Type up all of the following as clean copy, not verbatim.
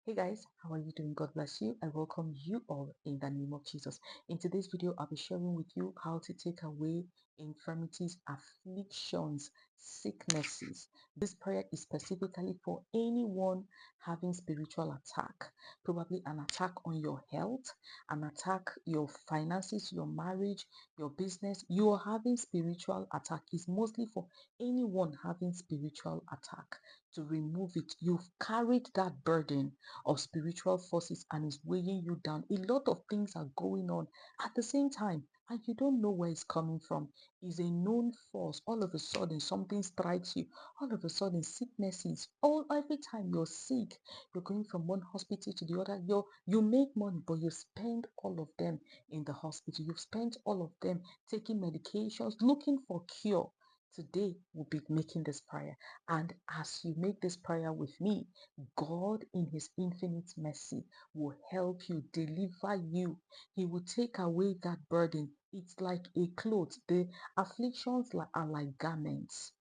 Hey guys, how are you doing? God bless you. I welcome you all in the name of Jesus. In today's video, I'll be sharing with you how to take away infirmities, afflictions, sicknesses. This prayer is specifically for anyone having spiritual attack, probably an attack on your health, an attack your finances, your marriage, your business. You are having spiritual attack. It's mostly for anyone having spiritual attack to remove it. You've carried that burden of spiritual forces and is weighing you down. A lot of things are going on at the same time and you don't know where it's coming from. It's a known force. All of a sudden something strikes you. All of a sudden sicknesses. Every time you're sick, you're going from one hospital to the other. You make money, but you spend all of them in the hospital. You've spent all of them taking medications, looking for cure. Today we'll be making this prayer. And as you make this prayer with me, God in his infinite mercy will help you, deliver you. He will take away that burden. It's like a cloth. The afflictions are like garments.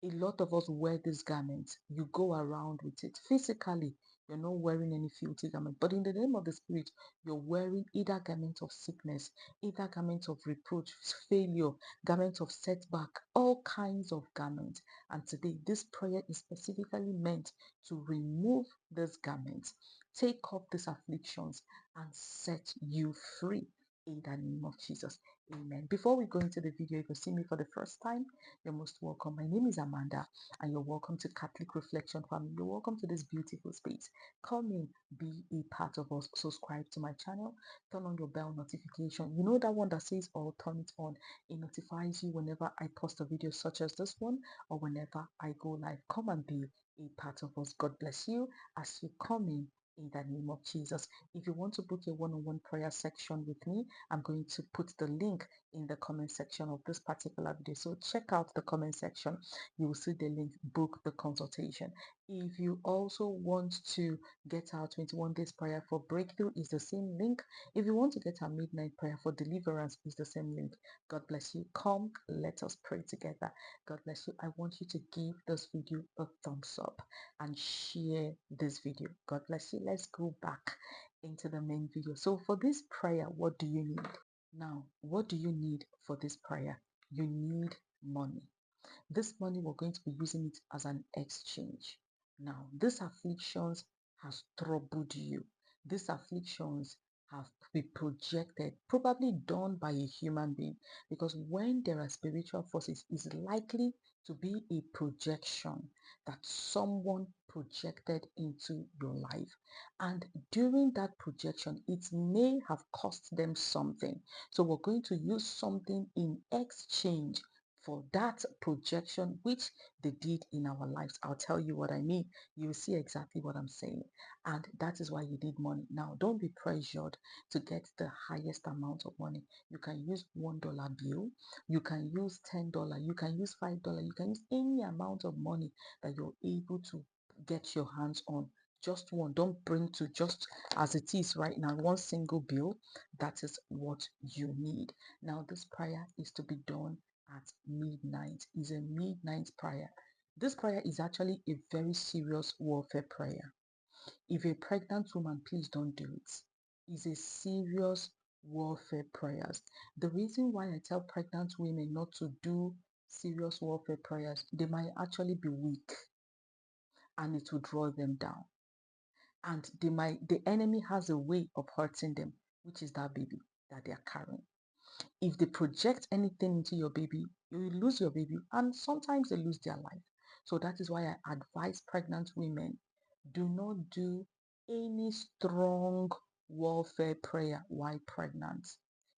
A lot of us wear these garments. You go around with it. Physically, you're not wearing any filthy garment. But in the name of the Spirit, you're wearing either garment of sickness, either garment of reproach, failure, garment of setback, all kinds of garments. And today, this prayer is specifically meant to remove these garments, take off these afflictions, and set you free in the name of Jesus. Amen. Before we go into the video, if you see me for the first time, you're most welcome. My name is Amanda, and you're welcome to Catholic Reflection Family. You're welcome to this beautiful space. Come in, be a part of us. Subscribe to my channel, turn on your bell notification. You know that one that says all, turn it on. It notifies you whenever I post a video such as this one or whenever I go live. Come and be a part of us. God bless you as you come in the name of Jesus. If you want to book a one-on-one prayer section with me, I'm going to put the link in the comment section of this particular video. So check out the comment section. You will see the link, book the consultation. If you also want to get our 21 days prayer for breakthrough, is the same link. If you want to get our midnight prayer for deliverance, is the same link. God bless you. Come, let us pray together. God bless you. I want you to give this video a thumbs up and share this video. God bless you. Let's go back into the main video. So for this prayer, what do you need? Now, what do you need for this prayer? You need money. This money, we're going to be using it as an exchange. Now, these afflictions has troubled you. These afflictions have been projected, probably done by a human being, because when there are spiritual forces, it's likely to be a projection that someone projected into your life. And during that projection, it may have cost them something. So we're going to use something in exchange for that projection which they did in our lives. I'll tell you what I mean. You'll see exactly what I'm saying. And that is why you need money. Now, don't be pressured to get the highest amount of money. You can use $1 bill. You can use $10. You can use $5. You can use any amount of money that you're able to get your hands on. Just one. Don't bring to just as it is right now, one single bill. That is what you need. Now, this prayer is to be done at midnight. Is a midnight prayer. This prayer is actually a very serious warfare prayer. If a pregnant woman, please don't do it. It's a serious warfare prayers. The reason why I tell pregnant women not to do serious warfare prayers, they might actually be weak and it will draw them down. And the enemy has a way of hurting them, which is that baby that they are carrying. If they project anything into your baby, you will lose your baby, and sometimes they lose their life. So that is why I advise pregnant women, do not do any strong warfare prayer while pregnant.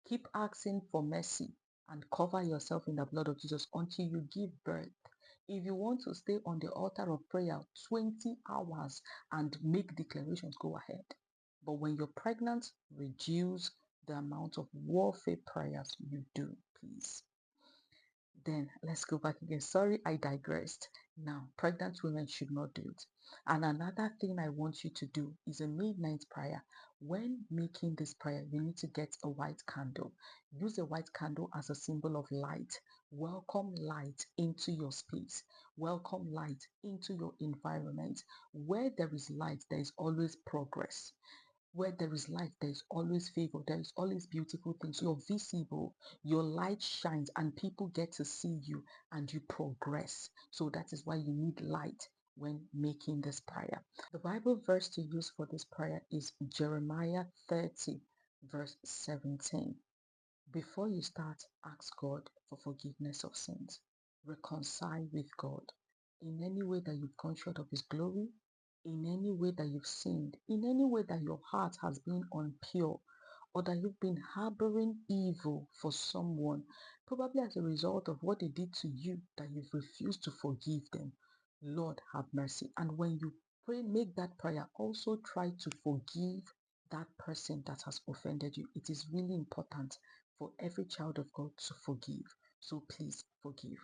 Keep asking for mercy and cover yourself in the blood of Jesus until you give birth. If you want to stay on the altar of prayer 20 hours and make declarations, go ahead. But when you're pregnant, reduce the amount of warfare prayers you do, please. Then let's go back again. Sorry, I digressed. Now, pregnant women should not do it. And another thing I want you to do is a midnight prayer. When making this prayer, you need to get a white candle. Use a white candle as a symbol of light. Welcome light into your space. Welcome light into your environment. Where there is light, there is always progress. Where there is light, there is always favor. There is always beautiful things. You're visible. Your light shines and people get to see you and you progress. So that is why you need light when making this prayer. The Bible verse to use for this prayer is Jeremiah 30, verse 17. Before you start, ask God for forgiveness of sins. Reconcile with God. In any way that you've gone short of His glory, in any way that you've sinned, in any way that your heart has been impure, or that you've been harboring evil for someone, probably as a result of what they did to you, that you've refused to forgive them. Lord, have mercy. And when you pray, make that prayer, also try to forgive that person that has offended you. It is really important for every child of God to forgive. So please forgive.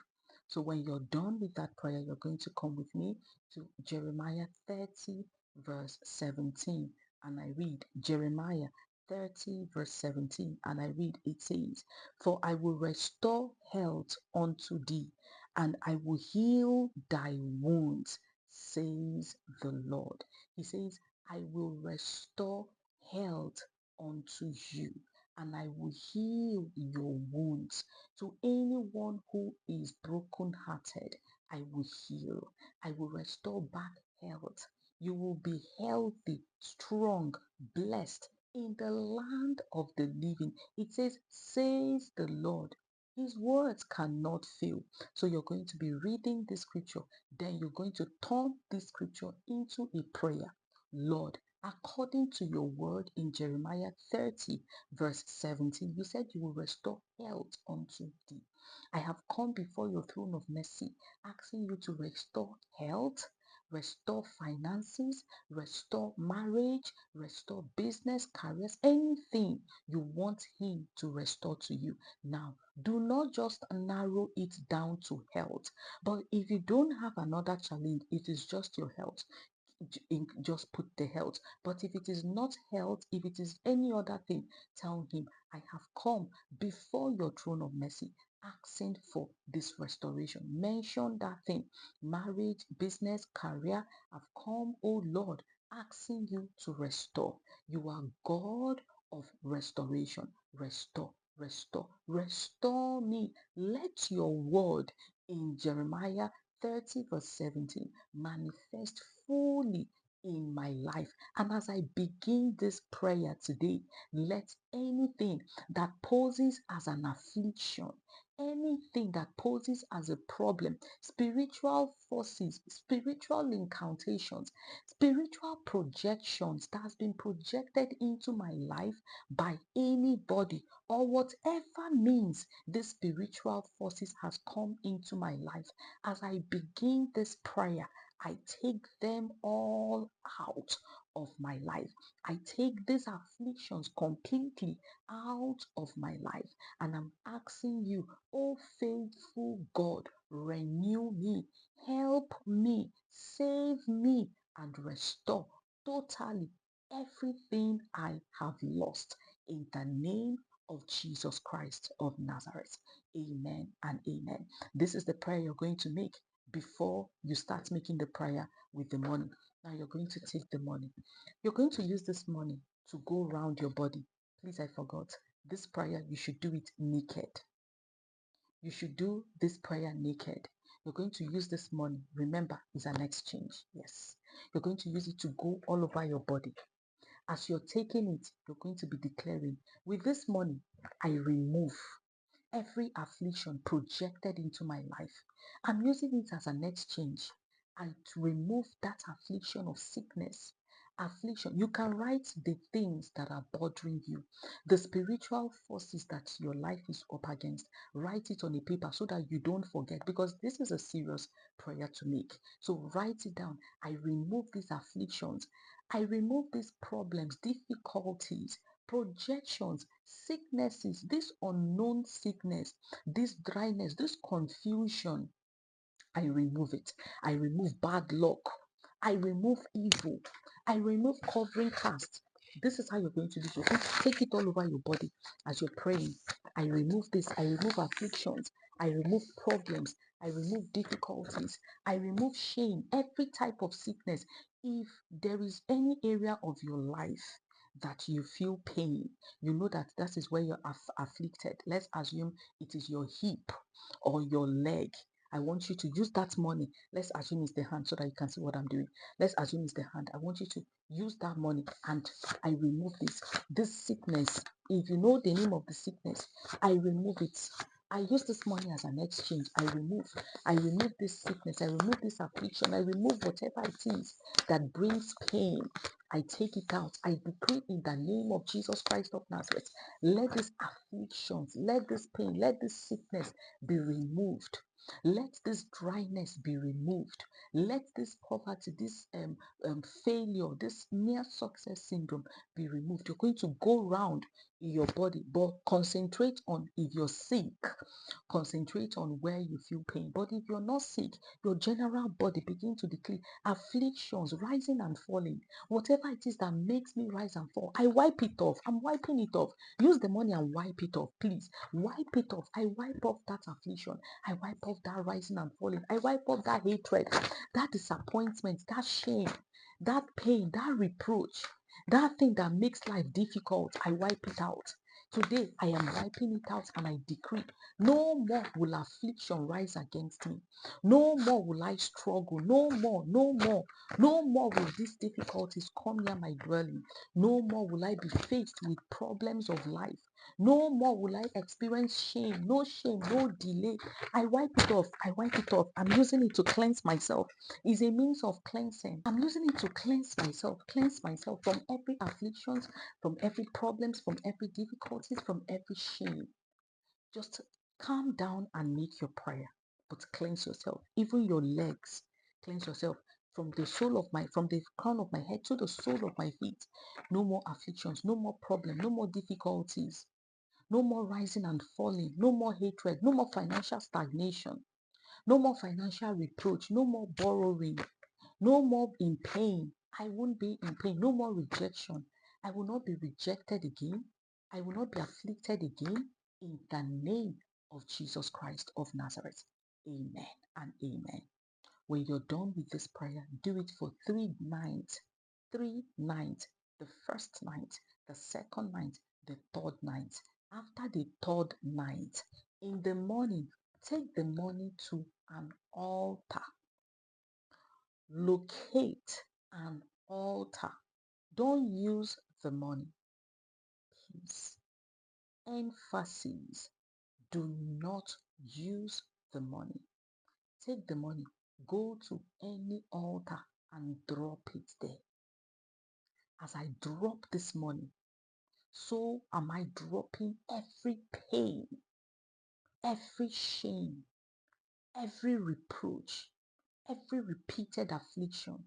So when you're done with that prayer, you're going to come with me to Jeremiah 30, verse 17. And I read Jeremiah 30, verse 17. And I read, it says, "For I will restore health unto thee, and I will heal thy wounds, says the Lord." He says, I will restore health unto you, and I will heal your wounds. To anyone who is brokenhearted, I will heal. I will restore back health. You will be healthy, strong, blessed in the land of the living. It says the Lord. His words cannot fail. So you're going to be reading this scripture. Then you're going to turn this scripture into a prayer. Lord, according to your word in Jeremiah 30, verse 17, you said you will restore health unto thee. I have come before your throne of mercy, asking you to restore health, restore finances, restore marriage, restore business, careers, anything you want Him to restore to you. Now, do not just narrow it down to health, but if you don't have another challenge, it is just your health, just put the health. But if it is not health, if it is any other thing, tell Him, I have come before your throne of mercy, asking for this restoration. Mention that thing: marriage, business, career. I've come, oh Lord, asking you to restore. You are God of restoration. Restore, restore, restore me. Let your word in Jeremiah 30, verse 17 manifest fully in my life. And as I begin this prayer today, let anything that poses as an affliction, anything that poses as a problem, spiritual forces, spiritual incantations, spiritual projections that has been projected into my life by anybody, or whatever means these spiritual forces has come into my life, as I begin this prayer, I take them all out of my life. I take these afflictions completely out of my life. And I'm asking you, oh faithful God, renew me, help me, save me, and restore totally everything I have lost in the name of Jesus Christ of Nazareth. Amen and amen. This is the prayer you're going to make before you start making the prayer with the money. Now you're going to take the money. You're going to use this money to go around your body. Please, I forgot. This prayer, you should do it naked. You should do this prayer naked. You're going to use this money. Remember, it's an exchange. Yes. You're going to use it to go all over your body. As you're taking it, you're going to be declaring, with this money, I remove every affliction projected into my life. I'm using it as an exchange and to remove that affliction of sickness. Affliction. You can write the things that are bothering you, the spiritual forces that your life is up against. Write it on a paper so that you don't forget, because this is a serious prayer to make. So write it down. I remove these afflictions. I remove these problems, difficulties, projections, sicknesses, this unknown sickness, this dryness, this confusion, I remove it. I remove bad luck. I remove evil. I remove covering cast. This is how you're going to do it. You're going to take it all over your body as you're praying. I remove this. I remove afflictions. I remove problems. I remove difficulties. I remove shame, every type of sickness. If there is any area of your life that you feel pain, you know that that is where you're afflicted. Let's assume it is your hip or your leg. I want you to use that money. Let's assume it's the hand so that you can see what I'm doing. Let's assume it's the hand. I want you to use that money and I remove this sickness. If you know the name of the sickness, I remove it. I use this money as an exchange. I remove this sickness. I remove this affliction. I remove whatever it is that brings pain. I take it out. I decree in the name of Jesus Christ of Nazareth. Let these afflictions, let this pain, let this sickness be removed. Let this dryness be removed. Let this poverty, this failure, this near success syndrome be removed. You're going to go round in your body, but concentrate on if you're sick. Concentrate on where you feel pain. But if you're not sick, your general body begin to declare afflictions rising and falling. Whatever it is that makes me rise and fall, I wipe it off. I'm wiping it off. Use the money and wipe it off, please. Wipe it off. I wipe off that affliction. I wipe off that rising and falling. I wipe off that hatred, that disappointment, that shame, that pain, that reproach, that thing that makes life difficult. I wipe it out. Today, I am wiping it out and I decree no more will affliction rise against me. No more will I struggle. No more, no more, no more will these difficulties come near my dwelling. No more will I be faced with problems of life. No more will I experience shame. No shame, no delay. I wipe it off. I wipe it off. I'm using it to cleanse myself. It's a means of cleansing. I'm using it to cleanse myself from every affliction, from every problems, from every difficulties, from every shame. Just calm down and make your prayer, but cleanse yourself. Even your legs, cleanse yourself from from the crown of my head to the sole of my feet. No more afflictions, no more problem, no more difficulties, no more rising and falling, no more hatred, no more financial stagnation, no more financial reproach, no more borrowing, no more in pain. I won't be in pain. No more rejection. I will not be rejected again. I will not be afflicted again in the name of Jesus Christ of Nazareth. Amen and amen. When you're done with this prayer, do it for 3 nights. 3 nights. The first night, the second night, the third night. After the third night, in the morning, take the money to an altar. Locate an altar. Don't use the money. Please. Emphasis. Do not use the money. Take the money. Go to any altar and drop it there. As I drop this money, so am I dropping every pain, every shame, every reproach, every repeated affliction,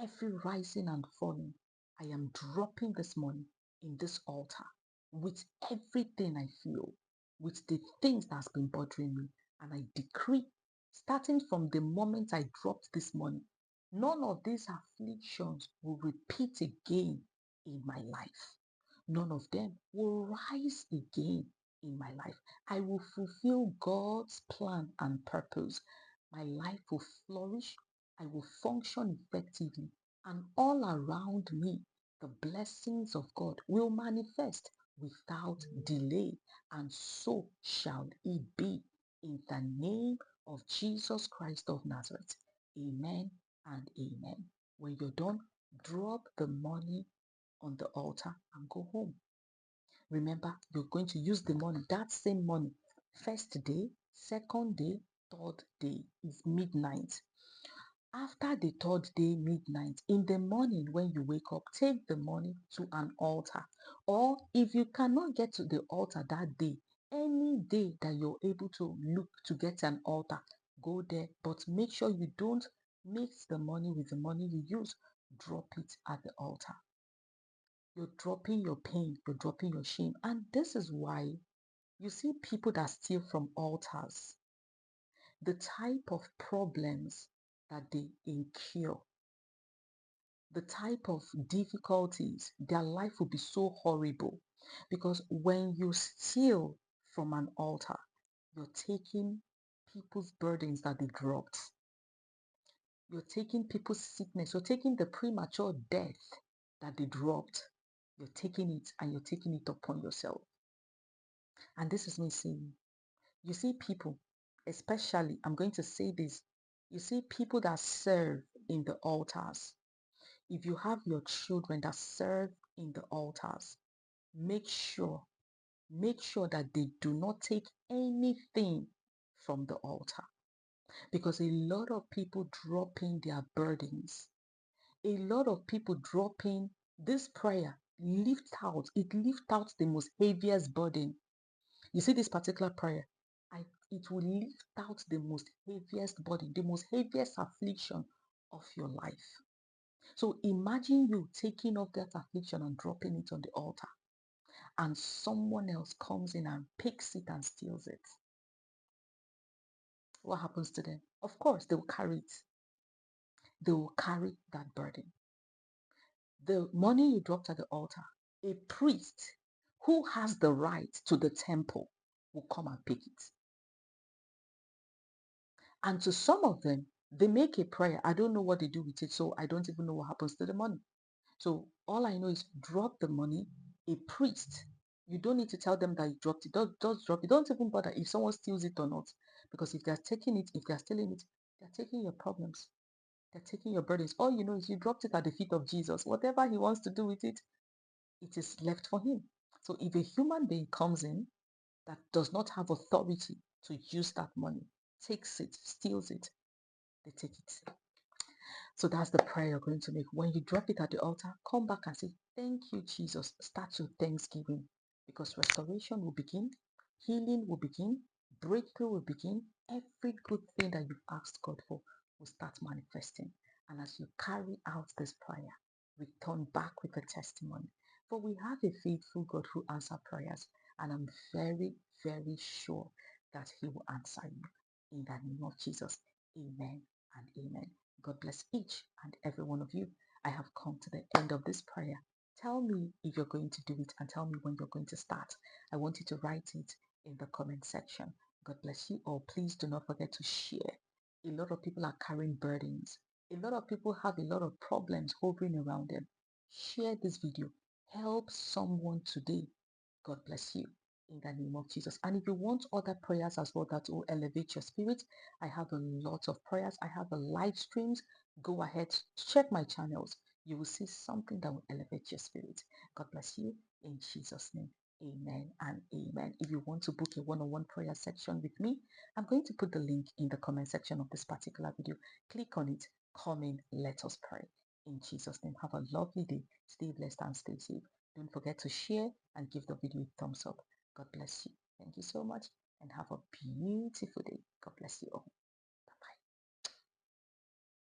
every rising and falling. I am dropping this money in this altar with everything I feel, with the things that's been bothering me. And I decree, starting from the moment I dropped this money, none of these afflictions will repeat again in my life. None of them will rise again in my life. I will fulfill God's plan and purpose. My life will flourish. I will function effectively. And all around me, the blessings of God will manifest without delay. And so shall it be in the name of Jesus Christ of Nazareth. Amen and amen. When you're done, drop the money on the altar and go home. Remember, you're going to use the money, that same money. First day, second day, third day is midnight. After the third day, midnight, in the morning when you wake up, take the money to an altar. Or if you cannot get to the altar that day, any day that you're able to look to get an altar, go there. But make sure you don't mix the money with the money you use. Drop it at the altar. You're dropping your pain, you're dropping your shame. And this is why you see people that steal from altars. the type of problems that they incur, the type of difficulties, their life will be so horrible. Because when you steal from an altar, you're taking people's burdens that they dropped. You're taking people's sickness. You're taking the premature death that they dropped. You're taking it and you're taking it upon yourself. And this is me saying, you see people, especially, I'm going to say this, you see people that serve in the altars. If you have your children that serve in the altars, make sure that they do not take anything from the altar. Because a lot of people drop in their burdens. A lot of people drop in this prayer, it lifts out the most heaviest burden. You see this particular prayer, it will lift out the most heaviest burden, the most heaviest affliction of your life. So imagine you taking off that affliction and dropping it on the altar, and someone else comes in and picks it and steals it. What happens to them? Of course, they will carry it. They will carry that burden. The money you dropped at the altar, a priest who has the right to the temple will come and pick it. And to some of them, they make a prayer. I don't know what they do with it, so I don't even know what happens to the money. So all I know is drop the money. A priest, you don't need to tell them that you dropped it. Just drop it. Don't even bother if someone steals it or not. Because if they're taking it, if they're stealing it, they're taking your problems. They're taking your burdens. All you know is you dropped it at the feet of Jesus. Whatever he wants to do with it, it is left for him. So if a human being comes in that does not have authority to use that money, takes it, steals it, they take it. So that's the prayer you're going to make. When you drop it at the altar, come back and say, thank you, Jesus. Start your thanksgiving, because restoration will begin, healing will begin, breakthrough will begin. Every good thing that you've asked God for will start manifesting. And as you carry out this prayer, return back with a testimony. For we have a faithful God who answers prayers, and I'm very, very sure that he will answer you. In the name of Jesus, amen and amen. God bless each and every one of you. I have come to the end of this prayer. Tell me if you're going to do it, and tell me when you're going to start. I want you to write it in the comment section. God bless you all. Please do not forget to share. A lot of people are carrying burdens. A lot of people have a lot of problems hovering around them. Share this video. Help someone today. God bless you in the name of Jesus. And if you want other prayers as well that will elevate your spirit, I have a lot of prayers. I have a live streams. Go ahead, check my channels. You will see something that will elevate your spirit. God bless you in Jesus' name. Amen and amen. If you want to book a one-on-one prayer section with me, I'm going to put the link in the comment section of this particular video. Click on it. Come in. Let us pray. In Jesus' name, have a lovely day. Stay blessed and stay safe. Don't forget to share and give the video a thumbs up. God bless you. Thank you so much and have a beautiful day. God bless you all.